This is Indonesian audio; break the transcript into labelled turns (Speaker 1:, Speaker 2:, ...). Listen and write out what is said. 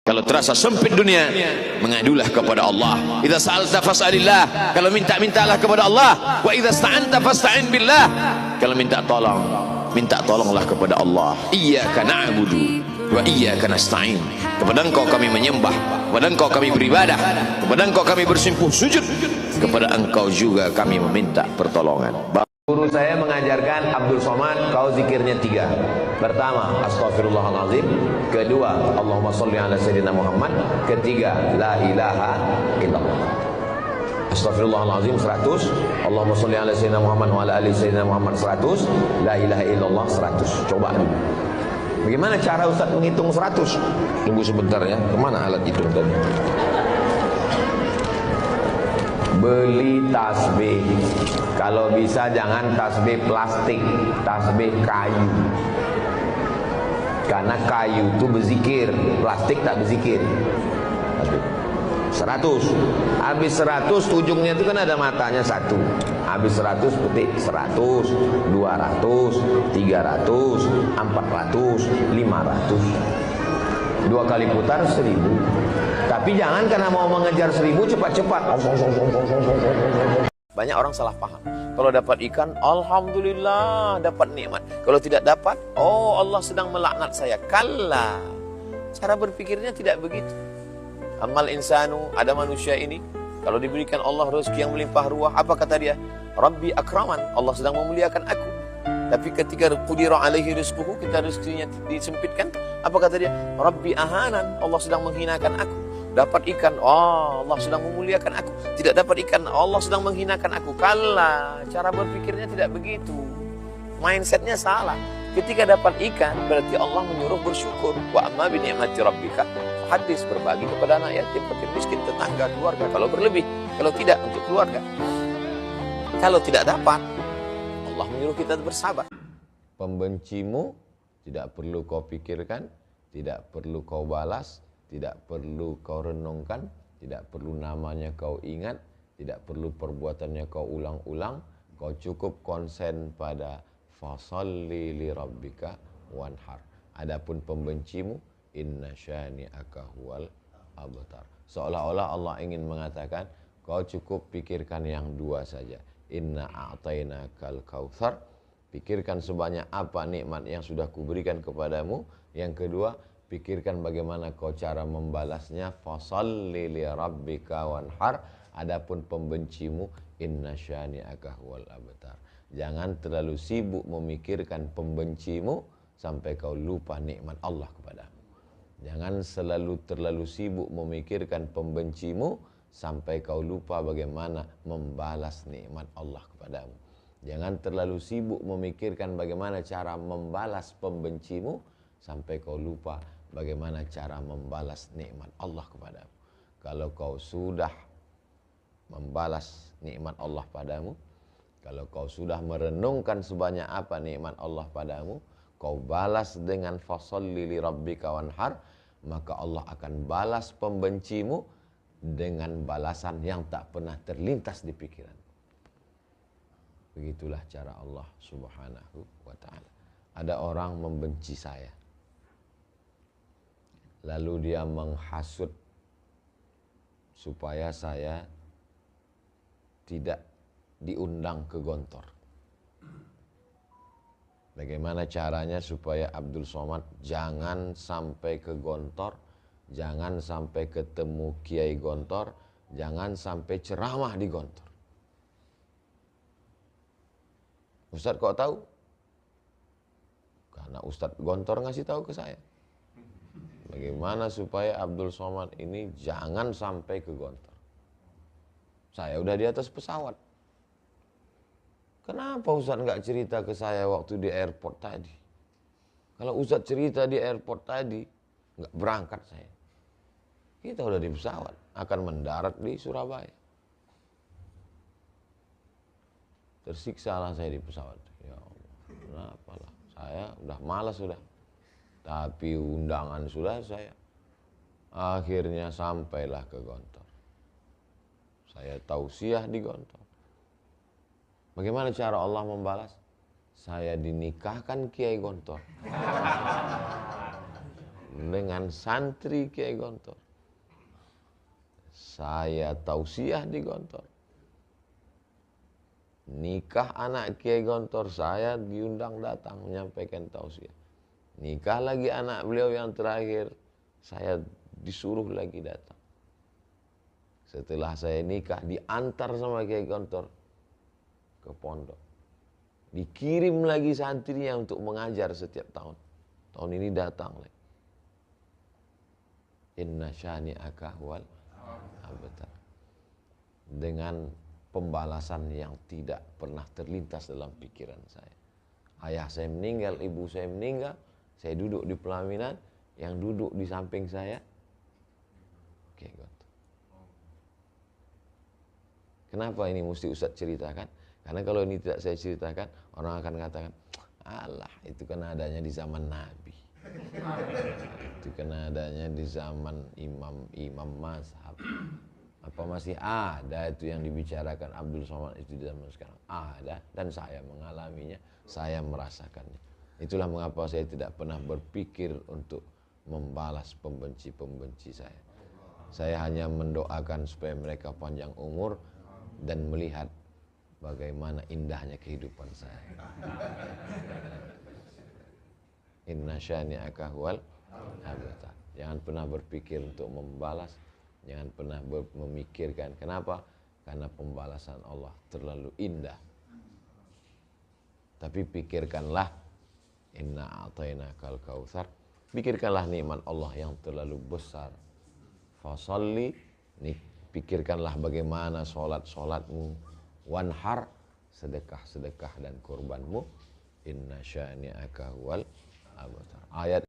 Speaker 1: Kalau terasa sempit dunia, mengadulah kepada Allah. Idza sa'alta fas'alillah. Kalau minta, mintalah kepada Allah. Wa idza sta'anta fasta'in billah. Kalau minta tolong, minta tolonglah kepada Allah. Iyyaka na'budu wa iyyaka nasta'in. Kepada Engkau kami menyembah, kepada Engkau kami beribadah, kepada Engkau kami bersimpuh sujud, kepada Engkau juga kami meminta pertolongan. Guru saya mengajarkan Abdul Somad, kau zikirnya 3. Pertama, Astaghfirullahaladzim. Kedua, Allahumma sholli ala Sayyidina Muhammad. Ketiga, La ilaha illallah. Astaghfirullahaladzim 100, Allahumma sholli ala Sayyidina Muhammad wa ala ali Sayyidina Muhammad 100, La ilaha illallah 100. Coba dulu. Bagaimana cara Ustaz menghitung 100? Tunggu sebentar ya. Kemana alat hitung tadi? Beli tasbih. Kalau bisa jangan tasbih plastik, tasbih kayu. Karena kayu itu berzikir, plastik tak berzikir. 100. Habis 100 ujungnya itu kan ada matanya 1. Habis 100 petik 100, 200, 300, 400, 500. 2 kali putar 1000. Tapi jangan karena mau mengejar 1000 cepat-cepat. Banyak orang salah paham. Kalau dapat ikan, alhamdulillah dapat nikmat. Kalau tidak dapat, oh Allah sedang melaknat saya. Kalla. Cara berpikirnya tidak begitu. Amal insanu, ada manusia ini, kalau diberikan Allah rezeki yang melimpah ruah, apa kata dia? Rabbi akraman, Allah sedang memuliakan aku. Tapi ketika qudira alaihi rizquhu, kita rezekinya disempitkan, apa kata dia? Rabbi ahanan, Allah sedang menghinakan aku. Dapat ikan, oh Allah sedang memuliakan aku. Tidak dapat ikan, Allah sedang menghinakan aku. Kalla, cara berpikirnya tidak begitu. Mindsetnya salah. Ketika dapat ikan, berarti Allah menyuruh bersyukur. Wa amma bi ni'mati rabbika hadis, berbagi kepada anak yatim, fakir miskin, tetangga, keluarga. Kalau berlebih, kalau tidak untuk keluarga. Kalau tidak dapat, Allah menyuruh kita bersabar. Pembencimu tidak perlu kau pikirkan, tidak perlu kau balas, tidak perlu kau renungkan, tidak perlu namanya kau ingat, tidak perlu perbuatannya kau ulang-ulang. Kau cukup konsen pada fasalli li rabbika wanhar. Adapun pembencimu, inna syani'aka huwal abtar. Seolah-olah Allah ingin mengatakan, kau cukup pikirkan yang 2 saja. Inna a'tainakal kautsar. Pikirkan sebanyak apa nikmat yang sudah kuberikan kepadamu. Yang kedua, pikirkan bagaimana kau cara membalasnya. Fasalli li rabbika wanhar. Adapun pembencimu, inna syani'aka huwal abtar. Jangan terlalu sibuk memikirkan pembencimu sampai kau lupa nikmat Allah kepadamu. Jangan terlalu sibuk memikirkan pembencimu sampai kau lupa bagaimana membalas nikmat Allah kepadamu. Jangan terlalu sibuk memikirkan bagaimana cara membalas pembencimu sampai kau lupa bagaimana cara membalas nikmat Allah kepadamu. Kalau kau sudah membalas nikmat Allah padamu, kalau kau sudah merenungkan sebanyak apa nikmat Allah padamu, kau balas dengan fasalli li rabbika wanhar, maka Allah akan balas pembencimu dengan balasan yang tak pernah terlintas di pikiran. Begitulah cara Allah subhanahu wa ta'ala. Ada orang membenci saya, lalu dia menghasut supaya saya tidak diundang ke Gontor. Bagaimana caranya supaya Abdul Somad jangan sampai ke Gontor, jangan sampai ketemu Kiai Gontor, jangan sampai ceramah di Gontor. Ustadz kok tahu? Karena Ustadz Gontor ngasih tahu ke saya. Bagaimana supaya Abdul Somad ini jangan sampai ke Gontor. Saya udah di atas pesawat. Kenapa Ustadz nggak cerita ke saya waktu di airport tadi? Kalau Ustadz cerita di airport tadi, nggak berangkat saya. Kita udah di pesawat, akan mendarat di Surabaya. Tersiksalah saya di pesawat. Ya Allah, kenapa lah? Saya udah malas sudah. Tapi undangan sudah saya. Akhirnya sampailah ke Gontor. Saya tausiah di Gontor. Bagaimana cara Allah membalas? Saya dinikahkan Kiai Gontor. dengan santri Kiai Gontor. Saya tausiah di Gontor. Nikah anak Kiai Gontor, saya diundang datang menyampaikan tausiah. Nikah lagi anak beliau yang terakhir, saya disuruh lagi datang. Setelah saya nikah, diantar sama Kiai Gontor ke pondok. Dikirim lagi santrinya untuk mengajar setiap tahun. Tahun ini datang lagi. Inna syani'aka huwal abtar. Dengan pembalasan yang tidak pernah terlintas dalam pikiran saya. Ayah saya meninggal, ibu saya meninggal, saya duduk di pelaminan, yang duduk di samping saya, Kiai Gontor. Kenapa ini mesti Ustaz ceritakan? Karena kalau ini tidak saya ceritakan, orang akan katakan, alah itu kan adanya di zaman Nabi. Itu kan adanya di zaman imam-imam mazhab. Apa masih ada itu yang dibicarakan Abdul Somad itu di zaman sekarang? Ada, dan saya mengalaminya, saya merasakannya. Itulah mengapa saya tidak pernah berpikir untuk membalas pembenci-pembenci saya. Saya hanya mendoakan supaya mereka panjang umur dan melihat bagaimana indahnya kehidupan saya. Inna syani'aka huwal abtar. Jangan pernah berpikir untuk membalas. Jangan pernah memikirkan. Kenapa? Karena pembalasan Allah terlalu indah. Tapi pikirkanlah, inna a'tainakal kautsar. Pikirkanlah nikmat Allah yang terlalu besar. Fasalli, pikirkanlah bagaimana solatmu. Wanhar, sedekah dan kurbanmu. Inna syani'aka huwal abtar. Ayat